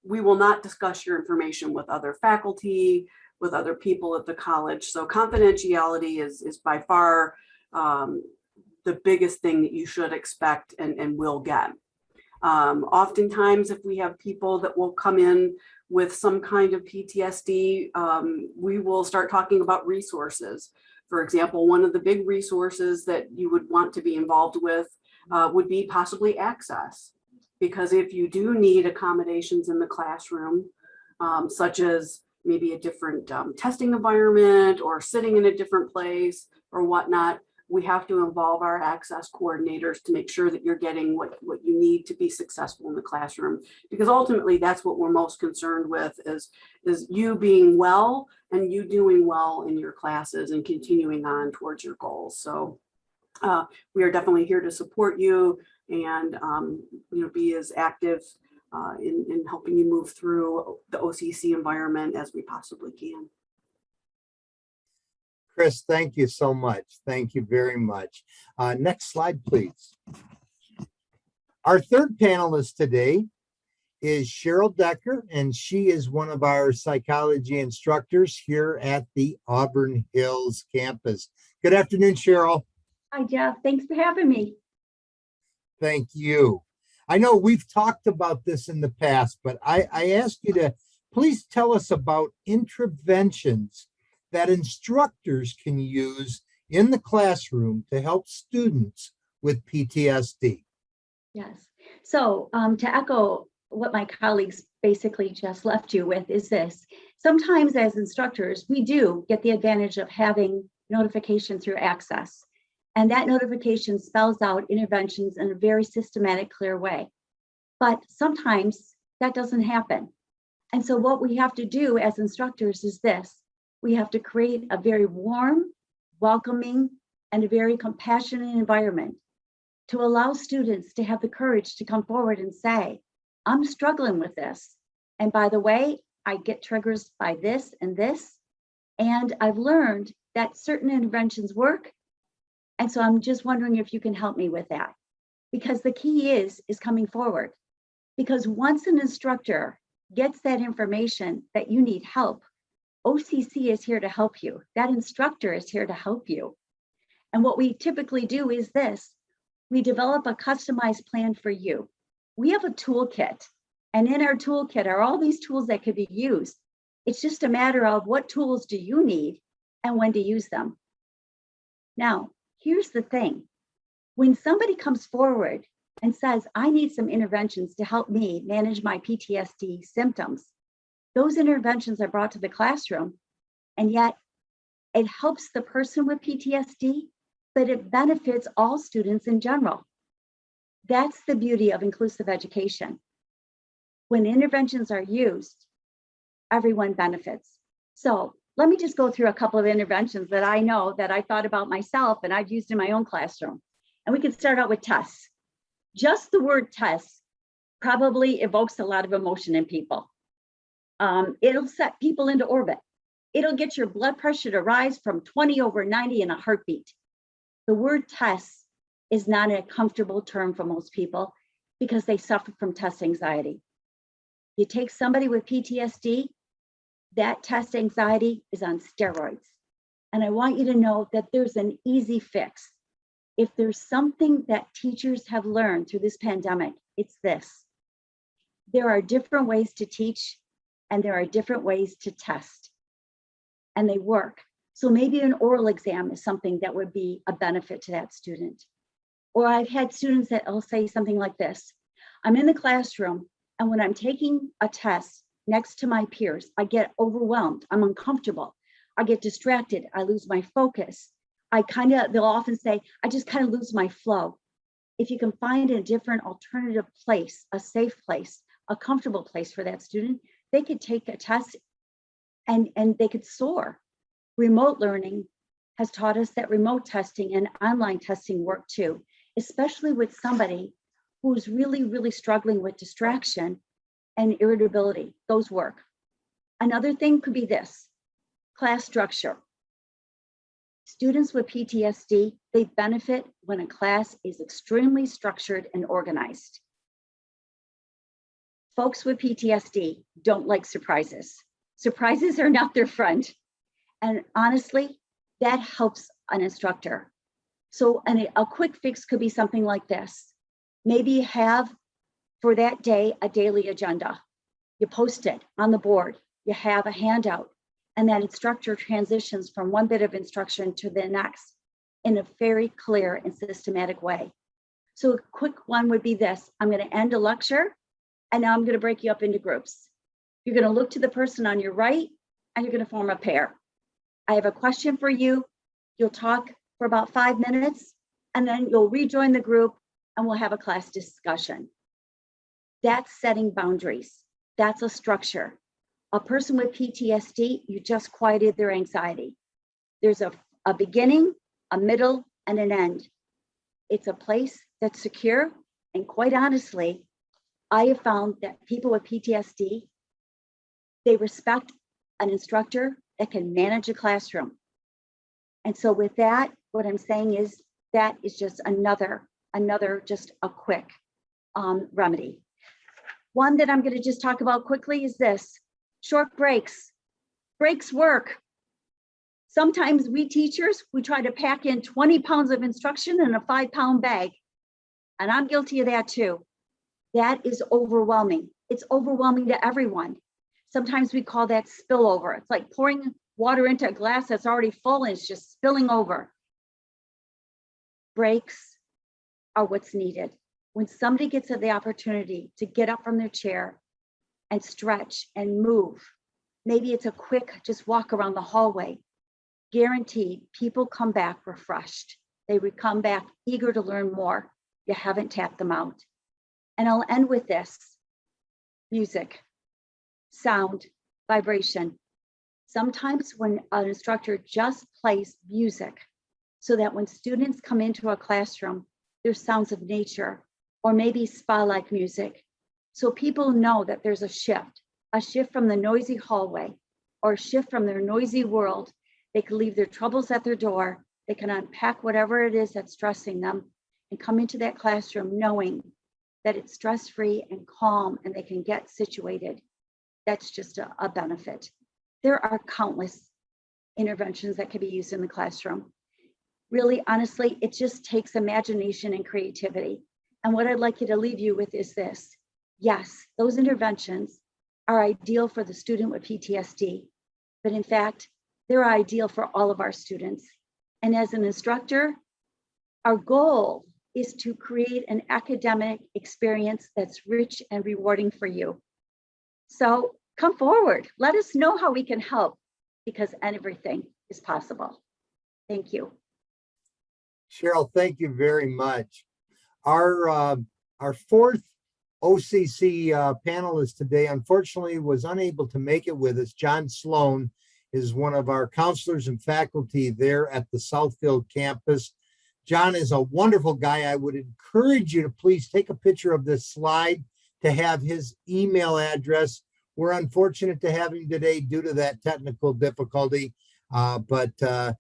we will not discuss your information with other faculty, with other people at the college. So confidentiality is by far the biggest thing that you should expect and will get. Oftentimes, if we have people that will come in with some kind of PTSD, we will start talking about resources. For example, one of the big resources that you would want to be involved with would be possibly access. Because if you do need accommodations in the classroom, such as maybe a different testing environment or sitting in a different place or whatnot, we have to involve our access coordinators to make sure that you're getting what you need to be successful in the classroom. Because ultimately, that's what we're most concerned with is you being well and you doing well in your classes and continuing on towards your goals. So we are definitely here to support you and be as active in helping you move through the OCC environment as we possibly can. Chris, thank you so much. Thank you very much. Next slide, please. Our third panelist today is Cheryl Decker, and she is one of our psychology instructors here at the Auburn Hills campus. Good afternoon, Cheryl. Hi, Jeff. Thanks for having me. Thank you. I know we've talked about this in the past, but I asked you to please tell us about interventions that instructors can use in the classroom to help students with PTSD. Yes. So to echo what my colleagues basically just left you with is this. Sometimes as instructors, we do get the advantage of having notification through access. And that notification spells out interventions in a very systematic, clear way. But sometimes that doesn't happen. And so what we have to do as instructors is this. We have to create a very warm, welcoming, and a very compassionate environment to allow students to have the courage to come forward and say, I'm struggling with this. And by the way, I get triggers by this and this. And I've learned that certain interventions work. And so I'm just wondering if you can help me with that. Because the key is coming forward. Because once an instructor gets that information that you need help, OCC is here to help you. That instructor is here to help you. And what we typically do is this. We develop a customized plan for you. We have a toolkit. And in our toolkit are all these tools that could be used. It's just a matter of what tools do you need and when to use them. Now, here's the thing. When somebody comes forward and says, I need some interventions to help me manage my PTSD symptoms, those interventions are brought to the classroom, and yet it helps the person with PTSD, but it benefits all students in general. That's the beauty of inclusive education. When interventions are used, everyone benefits. So let me just go through a couple of interventions that I know that I thought about myself and I've used in my own classroom. And we can start out with tests. Just the word test probably evokes a lot of emotion in people. It'll set people into orbit. It'll get your blood pressure to rise from 20/90 in a heartbeat. The word test is not a comfortable term for most people because they suffer from test anxiety. You take somebody with PTSD, that test anxiety is on steroids. And I want you to know that there's an easy fix. If there's something that teachers have learned through this pandemic, it's this. There are different ways to teach and there are different ways to test. And they work. So maybe an oral exam is something that would be a benefit to that student. Or I've had students that will say something like this. I'm in the classroom and when I'm taking a test next to my peers, I get overwhelmed, I'm uncomfortable, I get distracted, I lose my focus. They'll often say, I just kind of lose my flow. If you can find a different alternative place, a safe place, a comfortable place for that student, they could take a test and they could soar. Remote learning has taught us that remote testing and online testing work too, especially with somebody who's really, really struggling with distraction and irritability. Those work. Another thing could be this, class structure. Students with PTSD, they benefit when a class is extremely structured and organized. Folks with PTSD don't like surprises. Surprises are not their friend. And honestly, that helps an instructor. So a quick fix could be something like this. Maybe you have for that day a daily agenda. You post it on the board. You have a handout. And that instructor transitions from one bit of instruction to the next in a very clear and systematic way. So a quick one would be this. I'm going to end a lecture and now I'm going to break you up into groups. You're going to look to the person on your right and you're going to form a pair. I have a question for you. You'll talk for about 5 minutes and then you'll rejoin the group and we'll have a class discussion. That's setting boundaries. That's a structure. A person with PTSD, you just quieted their anxiety. There's a beginning, a middle, and an end. It's a place that's secure. And quite honestly, I have found that people with PTSD, they respect an instructor that can manage a classroom. And so with that, what I'm saying is that is just another just a quick remedy. One that I'm going to just talk about quickly is this. Short breaks. Breaks work. Sometimes we teachers, we try to pack in 20 pounds of instruction in a 5-pound bag. And I'm guilty of that too. That is overwhelming. It's overwhelming to everyone. Sometimes we call that spillover. It's like pouring water into a glass that's already full and it's just spilling over. Breaks are what's needed. When somebody gets the opportunity to get up from their chair and stretch and move, maybe it's a quick just walk around the hallway, guaranteed people come back refreshed. They would come back eager to learn more. You haven't tapped them out. And I'll end with this. Music, sound, vibration. Sometimes when an instructor just plays music so that when students come into a classroom, there's sounds of nature or maybe spa-like music. So people know that there's a shift from the noisy hallway or a shift from their noisy world. They can leave their troubles at their door. They can unpack whatever it is that's stressing them and come into that classroom knowing that it's stress-free and calm and they can get situated. That's just a benefit. There are countless interventions that can be used in the classroom. Really, honestly, it just takes imagination and creativity. And what I'd like you to leave you with is this. Yes, those interventions are ideal for the student with PTSD, but in fact, they're ideal for all of our students. And as an instructor, our goal is to create an academic experience that's rich and rewarding for you. So come forward, let us know how we can help because everything is possible. Thank you. Cheryl, thank you very much. Our fourth OCC panelist today unfortunately was unable to make it with us. John Sloan is one of our counselors and faculty there at the Southfield campus. John is a wonderful guy. I would encourage you to please take a picture of this slide to have his email address. We're unfortunate to have him today due to that technical difficulty, but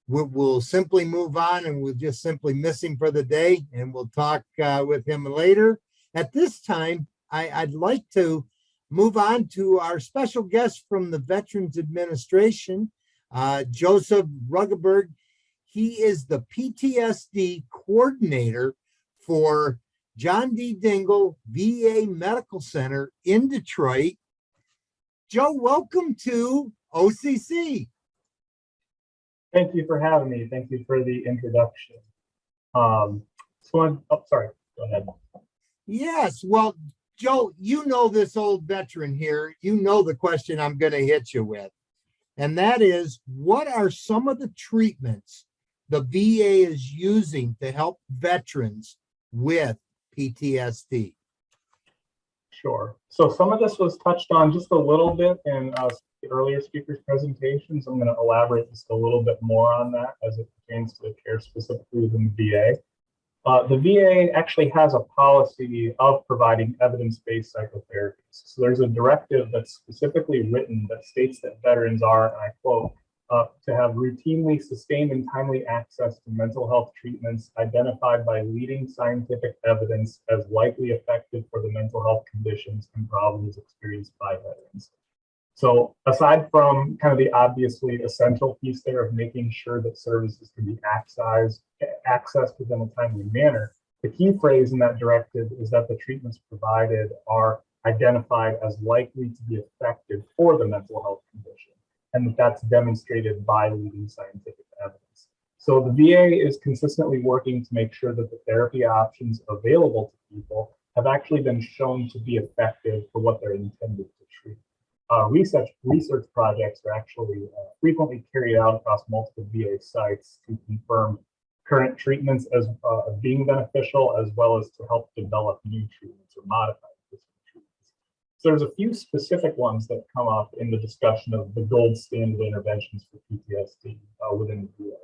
we'll simply move on, and we'll just simply miss him for the day, and we'll talk with him later. At this time, I'd like to move on to our special guest from the Veterans Administration, Joseph Ruggeberg. He is the PTSD coordinator for John D. Dingle VA Medical Center in Detroit. Joe, welcome to OCC. Thank you for having me. Thank you for the introduction. Sorry, go ahead. Yes, well, Joe, you know this old veteran here. You know the question I'm going to hit you with. And that is, what are some of the treatments the VA is using to help veterans with PTSD? Sure. So some of this was touched on just a little bit in the earlier speakers' presentations. I'm going to elaborate just a little bit more on that as it pertains to the care specifically within the VA. The VA actually has a policy of providing evidence-based psychotherapies. So there's a directive that's specifically written that states that veterans are, and I quote, to have routinely sustained and timely access to mental health treatments identified by leading scientific evidence as likely effective for the mental health conditions and problems experienced by veterans. So aside from kind of the obviously essential piece there of making sure that services can be accessed within a timely manner, the key phrase in that directive is that the treatments provided are identified as likely to be effective for the mental health condition, and that that's demonstrated by leading scientific evidence. So the VA is consistently working to make sure that the therapy options available to people have actually been shown to be effective for what they're intended to treat. Research projects are actually frequently carried out across multiple VA sites to confirm current treatments as being beneficial, as well as to help develop new treatments or modify existing treatments. So there's a few specific ones that come up in the discussion of the gold standard interventions for PTSD within the VA.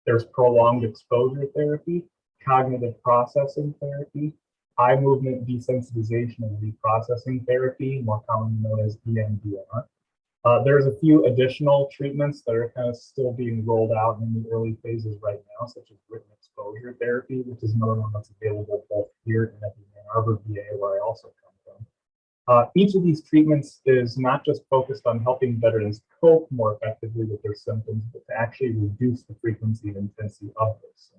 There's prolonged exposure therapy, cognitive processing therapy, eye movement desensitization and reprocessing therapy, more commonly known as EMDR. There's a few additional treatments that are kind of still being rolled out in the early phases right now, such as written exposure therapy, which is another one that's available both here and at the Ann Arbor VA, where I also come from. Each of these treatments is not just focused on helping veterans cope more effectively with their symptoms, but to actually reduce the frequency and intensity of those symptoms.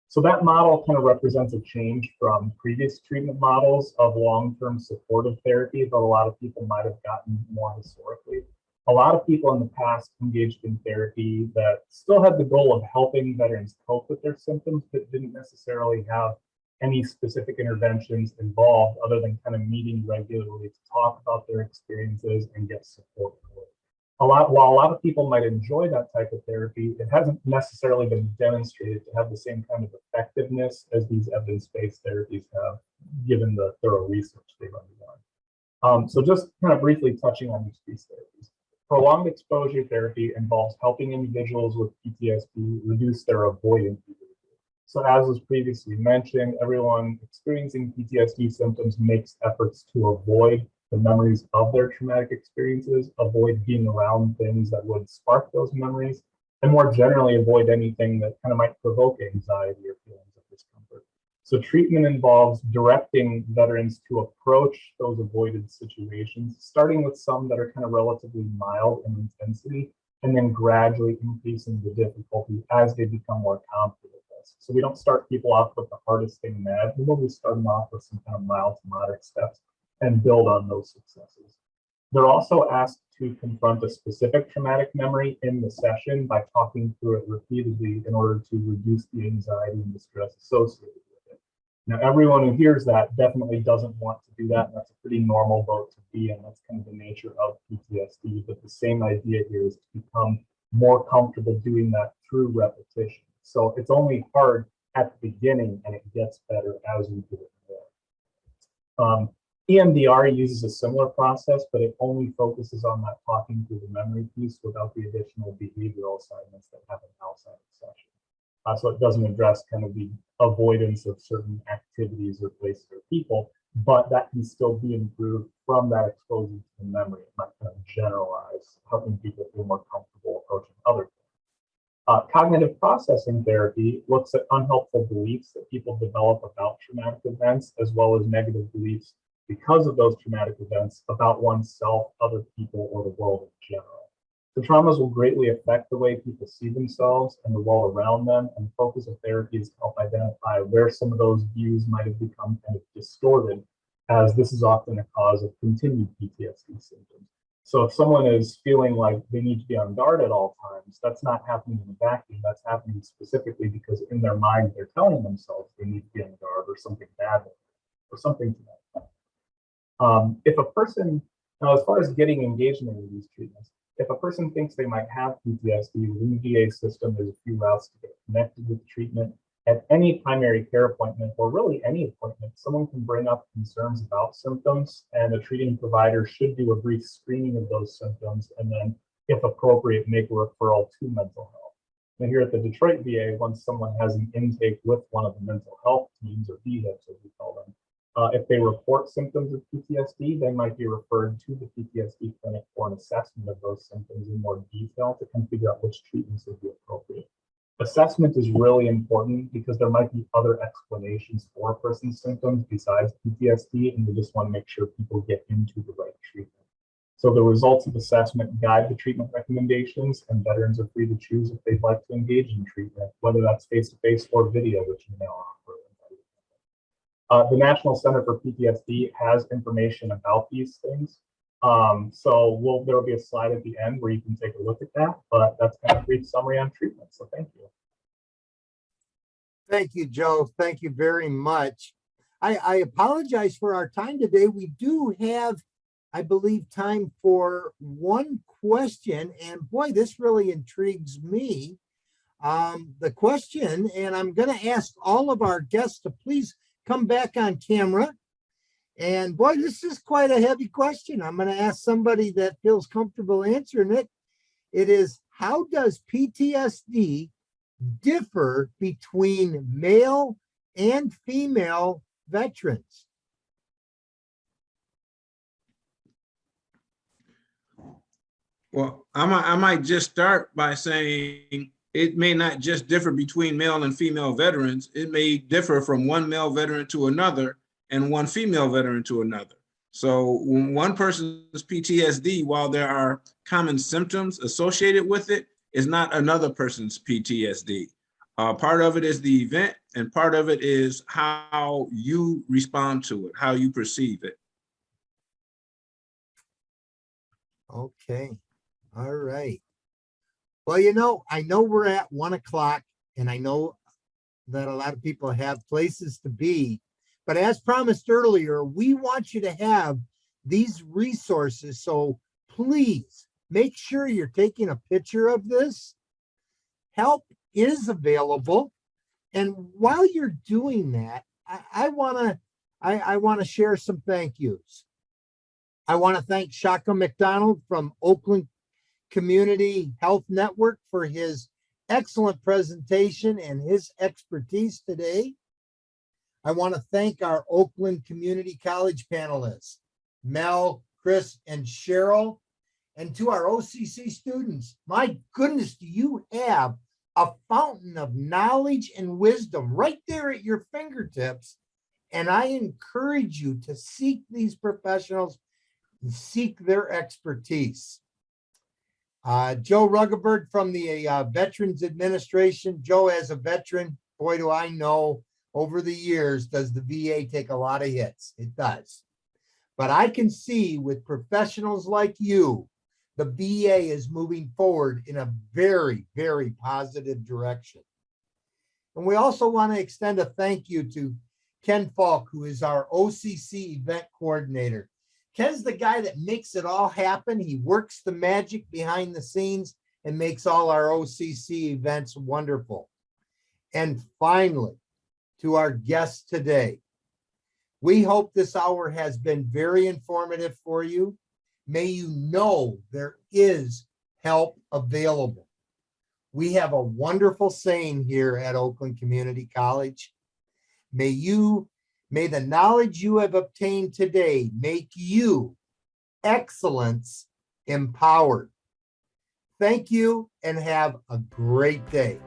So that model kind of represents a change from previous treatment models of long-term supportive therapy that a lot of people might have gotten more historically. A lot of people in the past engaged in therapy that still had the goal of helping veterans cope with their symptoms, but didn't necessarily have any specific interventions involved other than kind of meeting regularly to talk about their experiences and get support for it. While a lot of people might enjoy that type of therapy, it hasn't necessarily been demonstrated to have the same kind of effectiveness as these evidence-based therapies have, given the thorough research they've undergone. So just kind of briefly touching on each of these therapies. Prolonged exposure therapy involves helping individuals with PTSD reduce their avoidant behavior. So as was previously mentioned, everyone experiencing PTSD symptoms makes efforts to avoid the memories of their traumatic experiences, avoid being around things that would spark those memories, and more generally avoid anything that kind of might provoke anxiety or feelings of discomfort. So treatment involves directing veterans to approach those avoided situations, starting with some that are kind of relatively mild in intensity, and then gradually increasing the difficulty as they become more confident with this. So we don't start people off with the hardest thing imaginable. We start them off with some kind of mild to moderate steps and build on those successes. They're also asked to confront a specific traumatic memory in the session by talking through it repeatedly in order to reduce the anxiety and distress associated with it. Now, everyone who hears that definitely doesn't want to do that, and that's a pretty normal boat to be in. That's kind of the nature of PTSD, but the same idea here is to become more comfortable doing that through repetition. So it's only hard at the beginning, and it gets better as we do it more. EMDR uses a similar process, but it only focuses on that talking through the memory piece without the additional behavioral assignments that happen outside the session. So it doesn't address kind of the avoidance of certain activities or places or people, but that can still be improved from that exposure to the memory. It might kind of generalize, helping people feel more comfortable approaching other things. Cognitive processing therapy looks at unhelpful beliefs that people develop about traumatic events, as well as negative beliefs because of those traumatic events about oneself, other people, or the world in general. The traumas will greatly affect the way people see themselves and the world around them, and the focus of therapy is to help identify where some of those views might have become kind of distorted, as this is often a cause of continued PTSD symptoms. So if someone is feeling like they need to be on guard at all times, that's not happening in a vacuum. That's happening specifically because in their mind, they're telling themselves they need to be on guard or something bad or something to that effect. If a person, now as far as getting engaged in any of these treatments, if a person thinks they might have PTSD, within the VA system, there's a few routes to get connected with the treatment. At any primary care appointment, or really any appointment, someone can bring up concerns about symptoms, and a treating provider should do a brief screening of those symptoms, and then, if appropriate, make a referral to mental health. Now, here at the Detroit VA, once someone has an intake with one of the mental health teams, or DHIPs as we call them, if they report symptoms of PTSD, they might be referred to the PTSD clinic for an assessment of those symptoms in more detail to kind of figure out which treatments would be appropriate. Assessment is really important because there might be other explanations for a person's symptoms besides PTSD, and we just want to make sure people get into the right treatment. So the results of assessment guide the treatment recommendations, and veterans are free to choose if they'd like to engage in treatment, whether that's face-to-face or video, which we now offer. The National Center for PTSD has information about these things. So there will be a slide at the end where you can take a look at that, but that's kind of a brief summary on treatment. So thank you. Thank you, Joe. Thank you very much. I apologize for our time today. We do have, I believe, time for one question. And boy, this really intrigues me. The question, and I'm going to ask all of our guests to please come back on camera. And boy, this is quite a heavy question. I'm going to ask somebody that feels comfortable answering it. It is, how does PTSD differ between male and female veterans? Well, I might just start by saying it may not just differ between male and female veterans. It may differ from one male veteran to another and one female veteran to another. So when one person's PTSD, while there are common symptoms associated with it, is not another person's PTSD. Part of it is the event, and part of it is how you respond to it, how you perceive it. Okay. All right. Well, I know we're at 1 o'clock, and I know that a lot of people have places to be, but as promised earlier, we want you to have these resources. So please make sure you're taking a picture of this. Help is available. And while you're doing that, I want to share some thank yous. I want to thank Shaka McDonald from Oakland Community Health Network for his excellent presentation and his expertise today. I want to thank our Oakland Community College panelists, Mel, Chris, and Cheryl. And to our OCC students, my goodness, do you have a fountain of knowledge and wisdom right there at your fingertips. And I encourage you to seek these professionals and seek their expertise. Joe Ruggeberg from the Veterans Administration. Joe, as a veteran, boy, do I know over the years, does the VA take a lot of hits? It does. But I can see with professionals like you, the VA is moving forward in a very, very positive direction. And we also want to extend a thank you to Ken Falk, who is our OCC event coordinator. Ken's the guy that makes it all happen. He works the magic behind the scenes and makes all our OCC events wonderful. And finally, to our guests today, We hope this hour has been very informative for you. May you know there is help available. We have a wonderful saying here at Oakland Community College. May the knowledge you have obtained today make you excellence empowered. Thank you and have a great day.